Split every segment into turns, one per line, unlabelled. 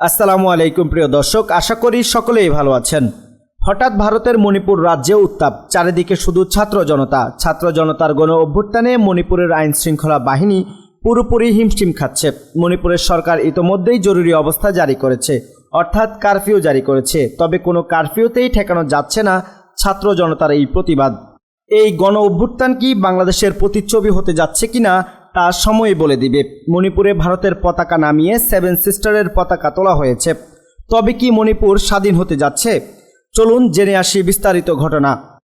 আসসালামু আলাইকুম প্রিয় দর্শক, আশা করি সকলেই ভালো আছেন। হঠাৎ ভারতের মণিপুর রাজ্যে উত্তাপ, চারিদিকে শুধু ছাত্র জনতার গণ অভ্যুত্থানে মণিপুরের আইন শৃঙ্খলা বাহিনী পুরোপুরি হিমশিম খাচ্ছে। মণিপুরের সরকার ইতোমধ্যেই জরুরি অবস্থা জারি করেছে, অর্থাৎ কারফিউ জারি করেছে। তবে কোনো কারফিউতেই ঠেকানো যাচ্ছে না ছাত্র জনতার এই প্রতিবাদ। এই গণ অভ্যুত্থান কি বাংলাদেশের প্রতিচ্ছবি হতে যাচ্ছে কিনা তা সময় বলে দিবে। মণিপুরে ভারতের পতাকা নামিয়ে 7 সিস্টারের পতাকা তোলা হয়েছে। তবে কি মণিপুর স্বাধীন হতে যাচ্ছে? চলুন জেনে আসি বিস্তারিত ঘটনা।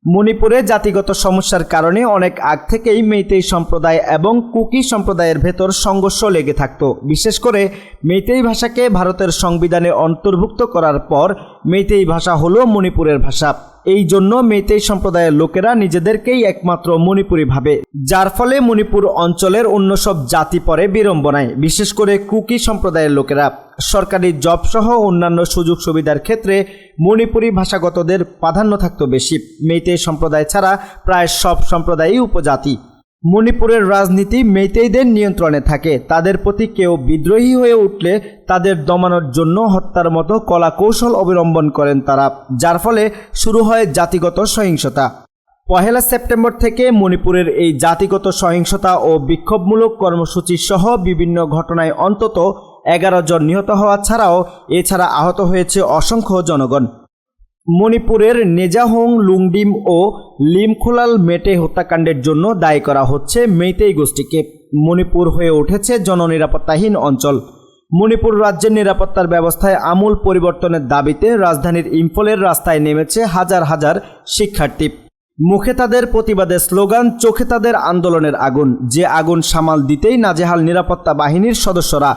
মণিপুরে জাতিগত সমস্যার কারণে অনেক আগ থেকেই মেইতেই সম্প্রদায় এবং কুকি সম্প্রদায়ের ভেতর সংঘর্ষ লেগে থাকত। বিশেষ করে মেইতেই ভাষাকে ভারতের সংবিধানে অন্তর্ভুক্ত করার পর মেইতেই ভাষা হলো মণিপুরের ভাষা। এই জন্য মেইতেই সম্প্রদায়ের লোকেরা নিজেদেরকেই একমাত্র মণিপুরি ভাবে, যার ফলে মণিপুর অঞ্চলের অন্য সব জাতি পড়ে বিড়ম্বনায়। বিশেষ করে কুকি সম্প্রদায়ের লোকেরা সরকারি জব সহ অন্যান্য সুযোগ সুবিধার ক্ষেত্রে মণিপুরি ভাষাগতদের প্রাধান্য থাকত বেশি। মেইতেই সম্প্রদায় ছাড়া প্রায় সব সম্প্রদায়ই উপজাতি। মণিপুরের রাজনীতি মেইতেইদের নিয়ন্ত্রণে থাকে। তাদের প্রতি কেউ বিদ্রোহী হয়ে উঠলে তাদের দমানোর জন্য হত্যার মতো কলা কৌশল অবলম্বন করেন তারা, যার ফলে শুরু হয় জাতিগত সহিংসতা। 1 সেপ্টেম্বর থেকে মণিপুরের এই জাতিগত সহিংসতা ও বিক্ষোভমূলক কর্মসূচি সহ বিভিন্ন ঘটনায় অন্তত 11 জন নিহত হওয়া ছাড়াও এছাড়া আহত হয়েছে অসংখ্য জনগণ। মণিপুরের নেজাহোং, লুংডিম ও লিমখোলাল মেটে হত্যাকাণ্ডের জন্য দায়ী করা হচ্ছে মেইতেই গোষ্ঠীকে। মণিপুর হয়ে উঠেছে জননিরাপত্তাহীন অঞ্চল। মণিপুর রাজ্যের নিরাপত্তার ব্যবস্থায় আমূল পরিবর্তনের দাবিতে রাজধানীর ইম্ফলের রাস্তায় নেমেছে হাজার হাজার শিক্ষার্থী। মুখে তাদের প্রতিবাদের স্লোগান, চোখে তাদের আন্দোলনের আগুন। যে আগুন সামাল দিতেই নাজেহাল নিরাপত্তা বাহিনীর সদস্যরা।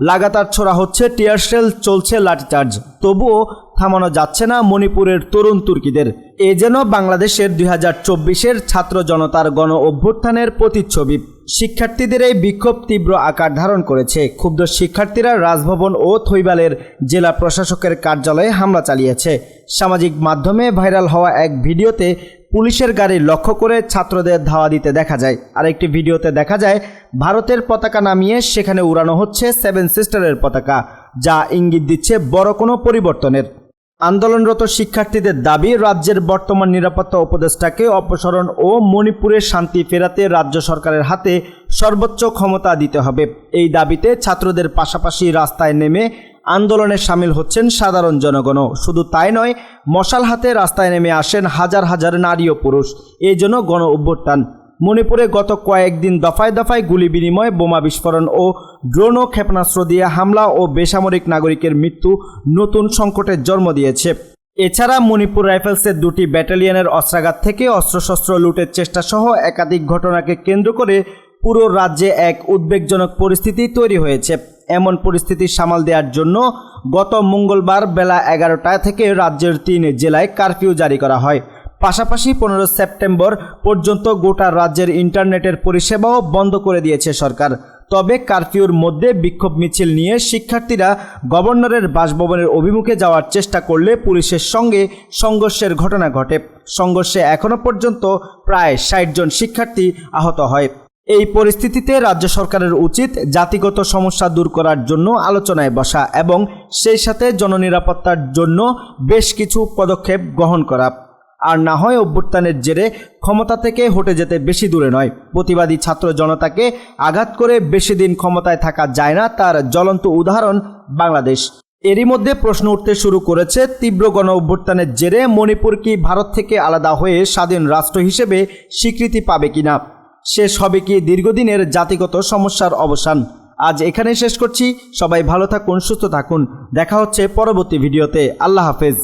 লাগাতার ছোড়া হচ্ছে টিয়ারশেল, চলছে লাঠিচার্জ, তবুও থামানো যাচ্ছে না মণিপুরের তরুণ তুর্কিদের। এ যেন বাংলাদেশের 2024-এর ছাত্র জনতার গণ অভ্যুত্থানের প্রতিচ্ছবি। শিক্ষার্থীদের এই বিক্ষোভ তীব্র আকার ধারণ করেছে। ক্ষুব্ধ শিক্ষার্থীরা রাজভবন ও থৈবালের জেলা প্রশাসকের কার্যালয়ে হামলা চালিয়েছে। সামাজিক মাধ্যমে ভাইরাল হওয়া এক ভিডিওতে পুলিশের গাড়ি লক্ষ্য করে ছাত্রদের ধাওয়া দিতে দেখা যায়। আরেকটি ভিডিওতে দেখা যায় ভারতের পতাকা নামিয়ে সেখানে উড়ানো হচ্ছে 7 সিস্টারের পতাকা, যা ইঙ্গিত দিচ্ছে বড় কোনো পরিবর্তনের। আন্দোলনরত শিক্ষার্থীদের দাবি, রাজ্যের বর্তমান নিরাপত্তা উপদেষ্টাকে অপসারণ ও মণিপুরে শান্তি ফেরাতে রাজ্য সরকারের হাতে সর্বোচ্চ ক্ষমতা দিতে হবে। এই দাবিতে ছাত্রদের পাশাপাশি রাস্তায় নেমে আন্দোলনে সামিল হচ্ছেন সাধারণ জনগণও। শুধু তাই নয়, মশাল হাতে রাস্তায় নেমে আসেন হাজার হাজার নারী ও পুরুষ। এই জন্য গণ অভ্যুত্থান। মণিপুরে গত কয়েকদিন দফায় দফায় গুলি বিনিময়, বোমা বিস্ফোরণ ও ড্রোন ও ক্ষেপণাস্ত্র দিয়ে হামলা ও বেসামরিক নাগরিকের মৃত্যু নতুন সংকটের জন্ম দিয়েছে। এছাড়া মণিপুর রাইফেলসের 2টি ব্যাটালিয়নের অস্ত্রাগার থেকে অস্ত্রশস্ত্র লুটের চেষ্টা সহ একাধিক ঘটনাকে কেন্দ্র করে পুরো রাজ্যে এক উদ্বেগজনক পরিস্থিতি তৈরি হয়েছে। এমন পরিস্থিতি সামাল দেওয়ার জন্য গত মঙ্গলবার বেলা 11টা থেকে রাজ্যের 3 জেলায় কারফিউ জারি করা হয়। পাশাপাশি 15 সেপ্টেম্বর পর্যন্ত গোটা রাজ্যের ইন্টারনেটের পরিষেবাও বন্ধ করে দিয়েছে সরকার। তবে কারফিউর মধ্যে বিক্ষোভ মিছিল নিয়ে শিক্ষার্থীরা গভর্নরের বাসভবনের অভিমুখে যাওয়ার চেষ্টা করলে পুলিশের সঙ্গে সংঘর্ষের ঘটনা ঘটে। সংঘর্ষে এখনও পর্যন্ত প্রায় 60 জন শিক্ষার্থী আহত হয়। এই পরিস্থিতিতে রাজ্য সরকারের উচিত জাতিগত সমস্যা দূর করার জন্য আলোচনায় বসা এবং সেই সাথে জননিরাপত্তার জন্য বেশ কিছু পদক্ষেপ গ্রহণ করা। আর না হয় অভ্যুত্থানের জেরে ক্ষমতা থেকে হটে যেতে বেশি দূরে নয়। প্রতিবাদী ছাত্র জনতাকে আঘাত করে বেশি দিন ক্ষমতায় থাকা যায় না, তার জ্বলন্ত উদাহরণ বাংলাদেশ। এরই মধ্যে প্রশ্ন উঠতে শুরু করেছে, তীব্র গণ অভ্যুত্থানের জেরে মণিপুর কি ভারত থেকে আলাদা হয়ে স্বাধীন রাষ্ট্র হিসেবে স্বীকৃতি পাবে কিনা? শেষ হবে কি দীর্ঘদিনের জাতিগত সমস্যার অবসান? আজ এখানেই শেষ করছি। সবাই ভালো থাকুন, সুস্থ থাকুন। দেখা হচ্ছে পরবর্তী ভিডিওতে। আল্লাহ হাফেজ।